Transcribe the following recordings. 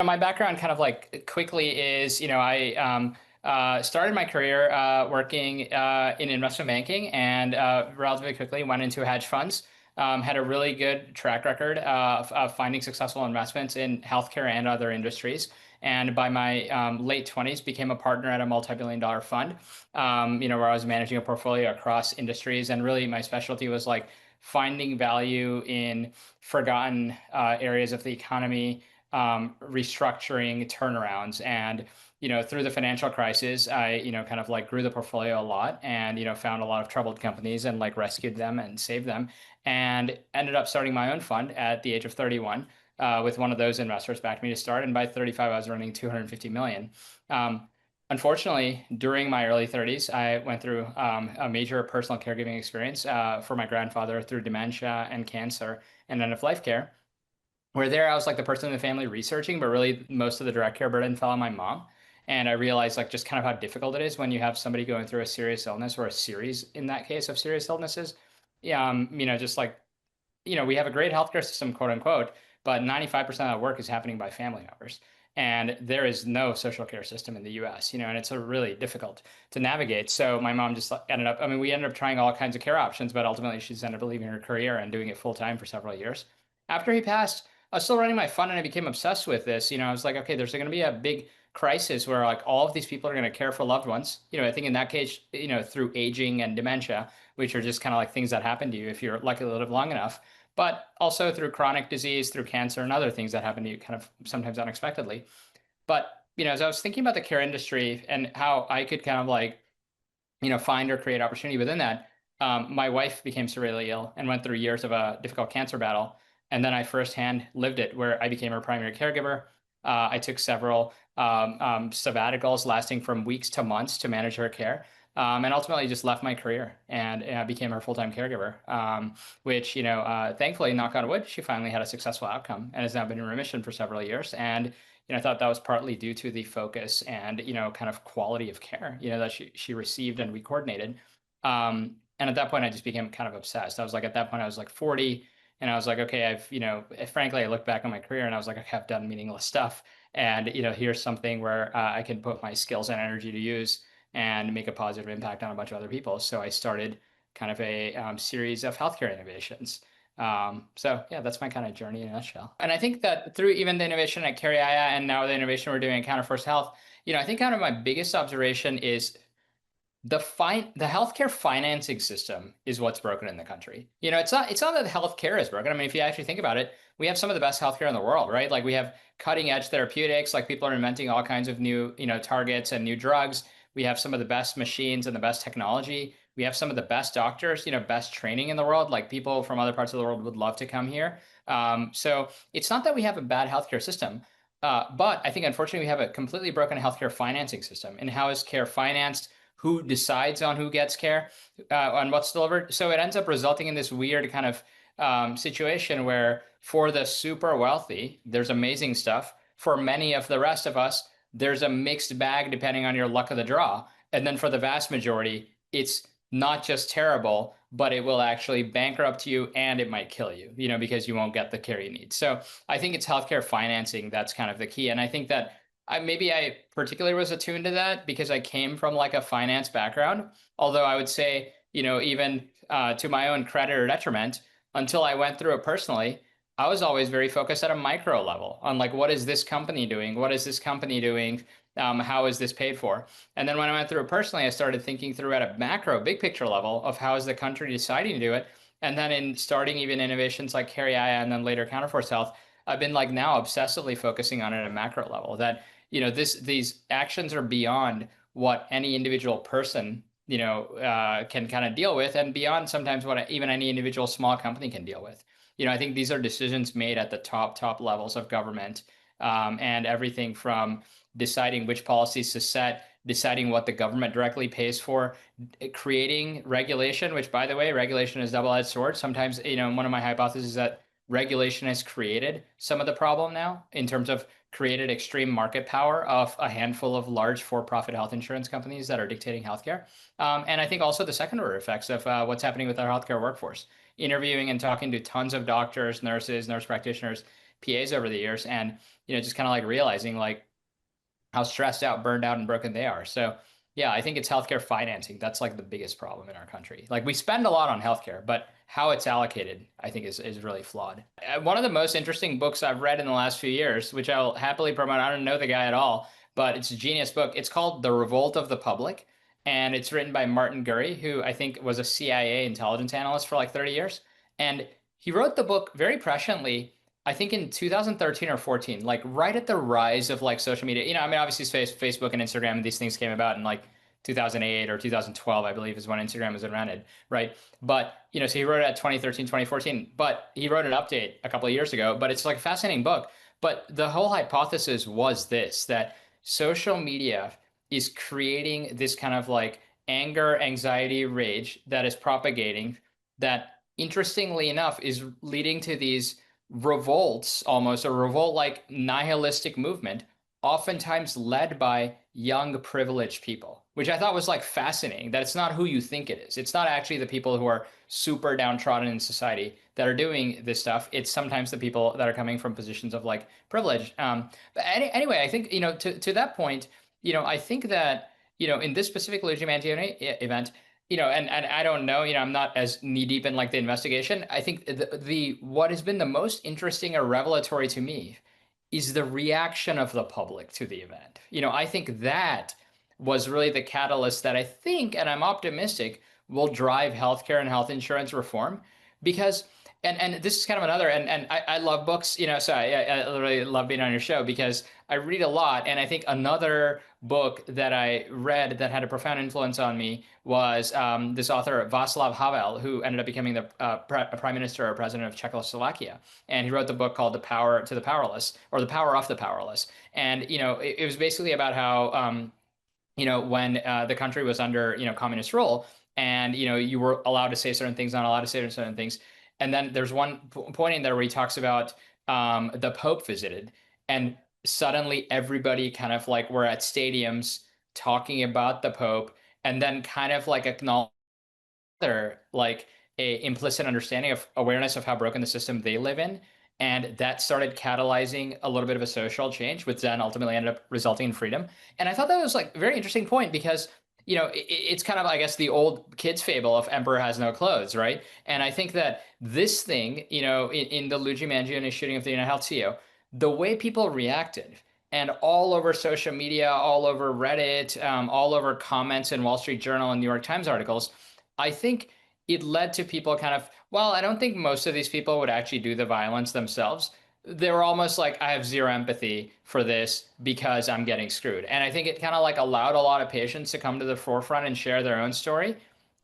My background kind of like quickly is, I started my career working in investment banking and relatively quickly went into hedge funds. Had a really good track record of finding successful investments in healthcare and other industries. And by my late 20s, became a partner at a multi-billion-dollar fund, where I was managing a portfolio across industries. And really, my specialty was like finding value in forgotten areas of the economy, restructuring turnarounds. And, through the financial crisis, I, kind of like grew the portfolio a lot and, found a lot of troubled companies and like rescued them and saved them and ended up starting my own fund at the age of 31 with one of those investors backed me to start. And by 35, I was earning 250 million. Um, Unfortunately, during my early 30s, I went through a major personal caregiving experience for my grandfather through dementia and cancer and end of life care, where there I was like the person in the family researching, but really most of the direct care burden fell on my mom. And I realized like just kind of how difficult it is when you have somebody going through a serious illness or a series in that case of serious illnesses. Yeah, just like, we have a great healthcare system, quote unquote, but 95% of the work is happening by family members. And there is no social care system in the US, and it's a really difficult to navigate. So my mom just ended up, I mean, we ended up trying all kinds of care options, but ultimately she's ended up leaving her career and doing it full time for several years. After he passed, I was still running my fund and I became obsessed with this. I was like, okay, there's going to be a big crisis where like all of these people are going to care for loved ones. I think in that case, through aging and dementia, which are just kind of like things that happen to you if you're lucky to live long enough, but also through chronic disease, through cancer, and other things that happen to you kind of sometimes unexpectedly. But, as I was thinking about the care industry and how I could kind of like, find or create opportunity within that, my wife became severely ill and went through years of a difficult cancer battle. And then I firsthand lived it, where I became her primary caregiver. I took several sabbaticals lasting from weeks to months to manage her care. And ultimately just left my career and became her full-time caregiver, which, thankfully, knock on wood, she finally had a successful outcome and has now been in remission for several years. And, I thought that was partly due to the focus and, kind of quality of care, that she received and we coordinated. And at that point, I just became kind of obsessed. I was like, at that point, I was like 40 and I was like, okay, frankly, I looked back on my career and I was like, okay, I've done meaningless stuff. And, here's something where I can put my skills and energy to use and make a positive impact on a bunch of other people. So I started kind of a series of healthcare innovations. So yeah, that's my kind of journey in a nutshell. And I think that through even the innovation at Carriaya and now the innovation we're doing at Counterforce Health, I think kind of my biggest observation is the healthcare financing system is what's broken in the country. It's not that healthcare is broken. I mean, if you actually think about it, we have some of the best healthcare in the world, right? Like we have cutting edge therapeutics, like people are inventing all kinds of new, targets and new drugs. We have some of the best machines and the best technology. We have some of the best doctors, best training in the world. Like people from other parts of the world would love to come here. So it's not that we have a bad healthcare system. But I think unfortunately we have a completely broken healthcare financing system. And how is care financed? Who decides on who gets care, on what's delivered? So it ends up resulting in this weird kind of situation where for the super wealthy, there's amazing stuff. For many of the rest of us, there's a mixed bag depending on your luck of the draw. And then for the vast majority, it's not just terrible, but it will actually bankrupt you and it might kill you, because you won't get the care you need. So I think it's healthcare financing that's kind of the key. And I think that maybe I particularly was attuned to that because I came from like a finance background. Although I would say, even to my own credit or detriment, until I went through it personally, I was always very focused at a micro level on like, what is this company doing? What is this company doing? How is this paid for? And then when I went through it personally, I started thinking through at a macro, big picture level of how is the country deciding to do it. And then in starting even innovations like Carriaya and then later Counterforce Health, I've been like now obsessively focusing on it at a macro level that these actions are beyond what any individual person can kind of deal with, and beyond sometimes what even any individual small company can deal with. I think these are decisions made at the top levels of government, and everything from deciding which policies to set, deciding what the government directly pays for, creating regulation, which by the way, regulation is a double-edged sword. Sometimes, one of my hypotheses is that regulation has created some of the problem now in terms of created extreme market power of a handful of large for-profit health insurance companies that are dictating healthcare. And I think also the second order effects of what's happening with our healthcare workforce. Interviewing and talking to tons of doctors, nurses, nurse practitioners, PAs over the years, and just kind of like realizing like how stressed out, burned out, and broken they are. So yeah, I think it's healthcare financing. That's like the biggest problem in our country. Like we spend a lot on healthcare, but how it's allocated, I think, is really flawed. One of the most interesting books I've read in the last few years, which I'll happily promote. I don't know the guy at all, but it's a genius book. It's called The Revolt of the Public, and it's written by Martin Gurry, who I think was a CIA intelligence analyst for like 30 years. And he wrote the book very presciently, I think in 2013 or 14, like right at the rise of like social media. I mean, obviously Facebook and Instagram and these things came about in like 2008 or 2012, I believe is when Instagram was invented, right? But, so he wrote it at 2013, 2014, but he wrote an update a couple of years ago, but it's like a fascinating book. But the whole hypothesis was this, that social media is creating this kind of like anger, anxiety, rage that is propagating that interestingly enough is leading to these revolts, almost a revolt like nihilistic movement, oftentimes led by young privileged people, which I thought was like fascinating, that it's not who you think it is. It's not actually the people who are super downtrodden in society that are doing this stuff. It's sometimes the people that are coming from positions of like privilege. Anyway, I think, to that point, I think that, in this specific Luigi Mangione event, and I don't know, I'm not as knee deep in like the investigation. I think the what has been the most interesting or revelatory to me is the reaction of the public to the event. I think that was really the catalyst that I think, and I'm optimistic, will drive healthcare and health insurance reform because and this is kind of another and I love books, so I really love being on your show because I read a lot, and I think another book that I read that had a profound influence on me was this author Václav Havel, who ended up becoming the prime minister or president of Czechoslovakia, and he wrote the book called "The Power to the Powerless" or "The Power of the Powerless," and it was basically about how when the country was under, communist rule, and, you were allowed to say certain things, not allowed to say certain things. And then there's one point in there where he talks about the Pope visited, and suddenly everybody kind of like were at stadiums talking about the Pope, and then kind of like acknowledge like a implicit understanding of awareness of how broken the system they live in. And that started catalyzing a little bit of a social change, which then ultimately ended up resulting in freedom. And I thought that was like a very interesting point because, it's kind of, I guess, the old kids fable of emperor has no clothes, right? And I think that this thing, in the Luigi Mangione shooting of the United Health CEO, the way people reacted and all over social media, all over Reddit, all over comments in Wall Street Journal and New York Times articles, I think it led to people kind of, well, I don't think most of these people would actually do the violence themselves. They were almost like, I have zero empathy for this because I'm getting screwed. And I think it kind of like allowed a lot of patients to come to the forefront and share their own story.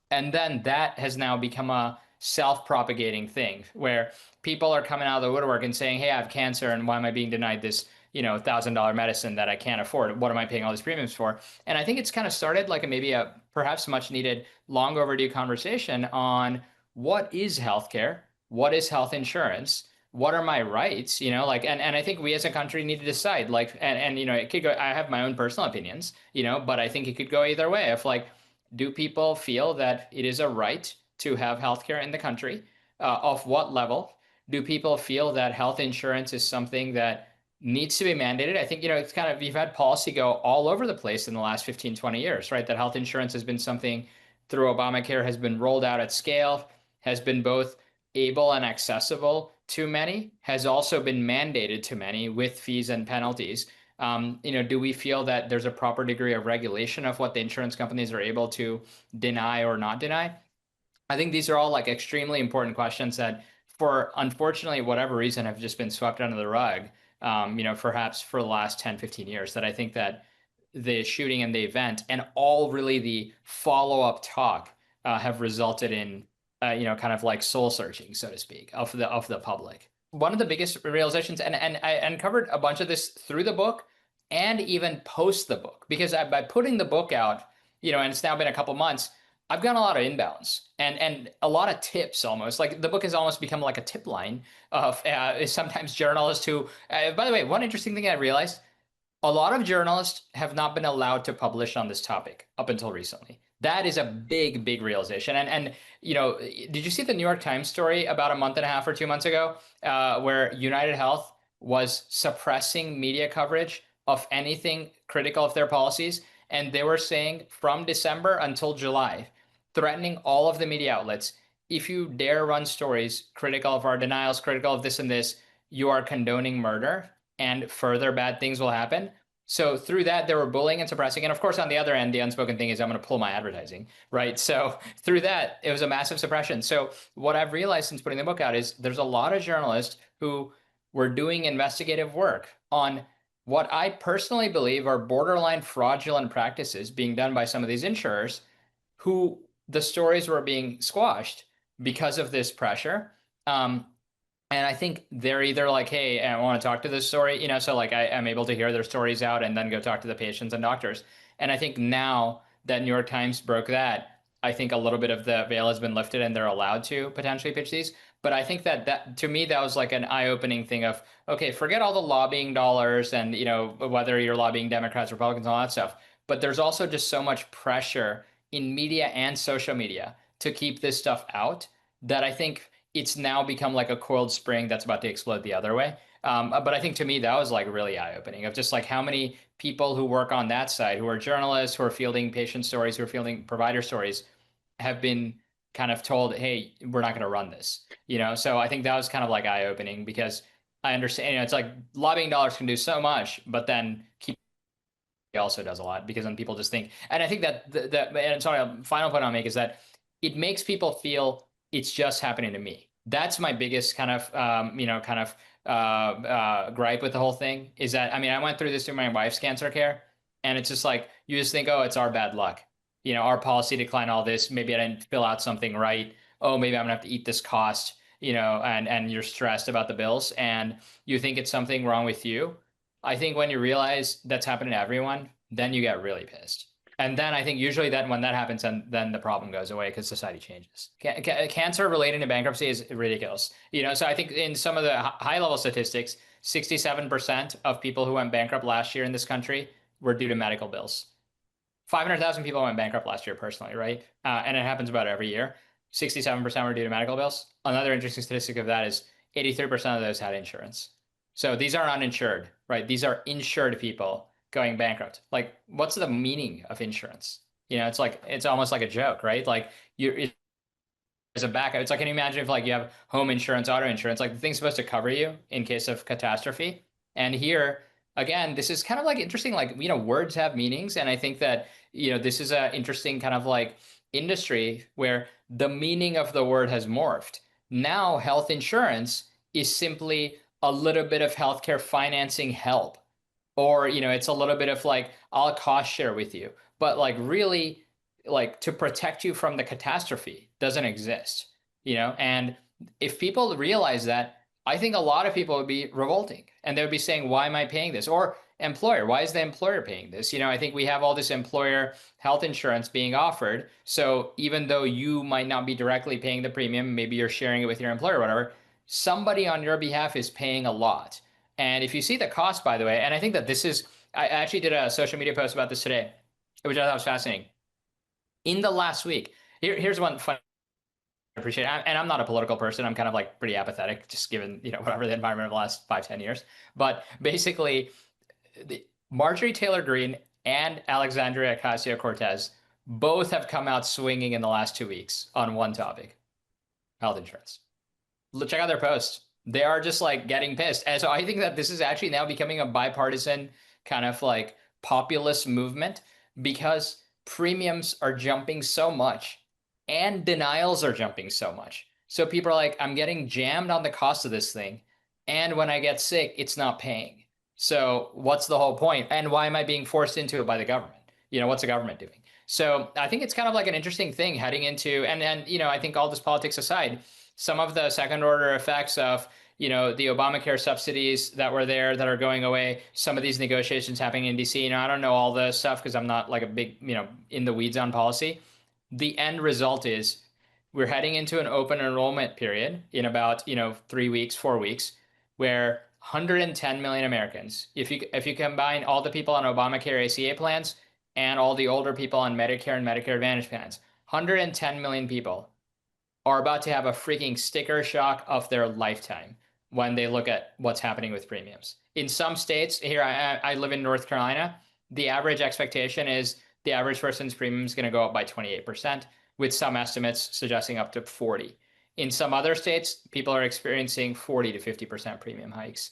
And then that has now become a self-propagating thing where people are coming out of the woodwork and saying, hey, I have cancer, and why am I being denied this, $1,000 medicine that I can't afford? What am I paying all these premiums for? And I think it's kind of started like maybe a perhaps much needed, long overdue conversation on what is healthcare, what is health insurance, what are my rights, like, and I think we as a country need to decide, like, and it could go, I have my own personal opinions, but I think it could go either way. If like, do people feel that it is a right to have healthcare in the country? Of what level? Do people feel that health insurance is something that needs to be mandated? I think, it's kind of, you've had policy go all over the place in the last 15, 20 years, right? That health insurance has been something through Obamacare has been rolled out at scale, has been both able and accessible to many, has also been mandated to many with fees and penalties. Do we feel that there's a proper degree of regulation of what the insurance companies are able to deny or not deny? I think these are all like extremely important questions that, for unfortunately, whatever reason, have just been swept under the rug, perhaps for the last 10, 15 years, that I think that the shooting and the event and all really the follow-up talk have resulted in, kind of like soul searching, so to speak, of the public. One of the biggest realizations, and I uncovered a bunch of this through the book and even post the book, because by putting the book out, and it's now been a couple months, I've gotten a lot of inbounds and a lot of tips almost. Like the book has almost become like a tip line of sometimes journalists who, by the way, one interesting thing I realized, a lot of journalists have not been allowed to publish on this topic up until recently. That is a big, big realization. And did you see the New York Times story about a month and a half or 2 months ago, where United Health was suppressing media coverage of anything critical of their policies. And they were saying from December until July, threatening all of the media outlets, if you dare run stories critical of our denials, critical of this and this, you are condoning murder and further bad things will happen. So through that, they were bullying and suppressing. And of course, on the other end, the unspoken thing is I'm going to pull my advertising, right? So through that, it was a massive suppression. So what I've realized since putting the book out is there's a lot of journalists who were doing investigative work on what I personally believe are borderline fraudulent practices being done by some of these insurers who the stories were being squashed because of this pressure. Um, and I think they're either like, hey, I want to talk to this story, so like I am able to hear their stories out and then go talk to the patients and doctors. And I think now that New York Times broke that, I think a little bit of the veil has been lifted and they're allowed to potentially pitch these. But I think that to me, that was like an eye-opening thing of, okay, forget all the lobbying dollars and, whether you're lobbying Democrats, Republicans, all that stuff. But there's also just so much pressure in media and social media to keep this stuff out that I think it's now become like a coiled spring that's about to explode the other way. But I think to me, that was like really eye opening of just like how many people who work on that side, who are journalists, who are fielding patient stories, who are fielding provider stories, have been kind of told, hey, we're not going to run this, So I think that was kind of like eye opening because I understand, it's like lobbying dollars can do so much, but then keep also does a lot because then people just think, and I think that and sorry, final point I'll make is that it makes people feel it's just happening to me. That's my biggest kind of, gripe with the whole thing is that, I mean, I went through this through my wife's cancer care and it's just like, you just think, oh, it's our bad luck. Our policy declined all this. Maybe I didn't fill out something right. Oh, maybe I'm gonna have to eat this cost, and you're stressed about the bills and you think it's something wrong with you. I think when you realize that's happening to everyone, then you get really pissed. And then I think usually that when that happens, then the problem goes away because society changes. Cancer relating to bankruptcy is ridiculous. So I think in some of the high level statistics, 67% of people who went bankrupt last year in this country were due to medical bills. 500,000 people went bankrupt last year personally, right? And it happens about every year. 67% were due to medical bills. Another interesting statistic of that is 83% of those had insurance. So these are uninsured, right? These are insured people going bankrupt. Like, what's the meaning of insurance? It's like, it's almost like a joke, right? Like there's a backup. It's like, can you imagine if like you have home insurance, auto insurance, like the thing's supposed to cover you in case of catastrophe. And here, again, this is kind of like interesting, like, words have meanings. And I think that, this is a interesting kind of like industry where the meaning of the word has morphed. Now, health insurance is simply a little bit of healthcare financing help. Or, it's a little bit of like, I'll cost share with you. But like really, like to protect you from the catastrophe doesn't exist, And if people realize that, I think a lot of people would be revolting and they would be saying, why am I paying this? Or employer, why is the employer paying this? I think we have all this employer health insurance being offered. So even though you might not be directly paying the premium, maybe you're sharing it with your employer or whatever, somebody on your behalf is paying a lot. And if you see the cost, by the way, and I think that this is, I actually did a social media post about this today, which I thought was fascinating. In the last week, here's one fun. I appreciate it. And I'm not a political person. I'm kind of like pretty apathetic, just given, whatever the environment of the last 5, 10 years. But basically, Marjorie Taylor Greene and Alexandria Ocasio-Cortez both have come out swinging in the last 2 weeks on one topic, health insurance. Check out their posts. They are just like getting pissed. And so I think that this is actually now becoming a bipartisan kind of like populist movement because premiums are jumping so much and denials are jumping so much. So people are like, I'm getting jammed on the cost of this thing. And when I get sick, it's not paying. So what's the whole point? And why am I being forced into it by the government? What's the government doing? So I think it's kind of like an interesting thing heading into, and I think all this politics aside, some of the second order effects of the Obamacare subsidies that were there that are going away, some of these negotiations happening in DC. I don't know all the stuff because I'm not like a big, in the weeds on policy. The end result is we're heading into an open enrollment period in about, 3 weeks, 4 weeks, where 110 million Americans, if you combine all the people on Obamacare ACA plans and all the older people on Medicare and Medicare Advantage plans, 110 million people are about to have a freaking sticker shock of their lifetime. when they look at what's happening with premiums. In some states, here I live in North Carolina, the average expectation is the average person's premium is going to go up by 28%, with some estimates suggesting up to 40. In some other states, people are experiencing 40 to 50% premium hikes.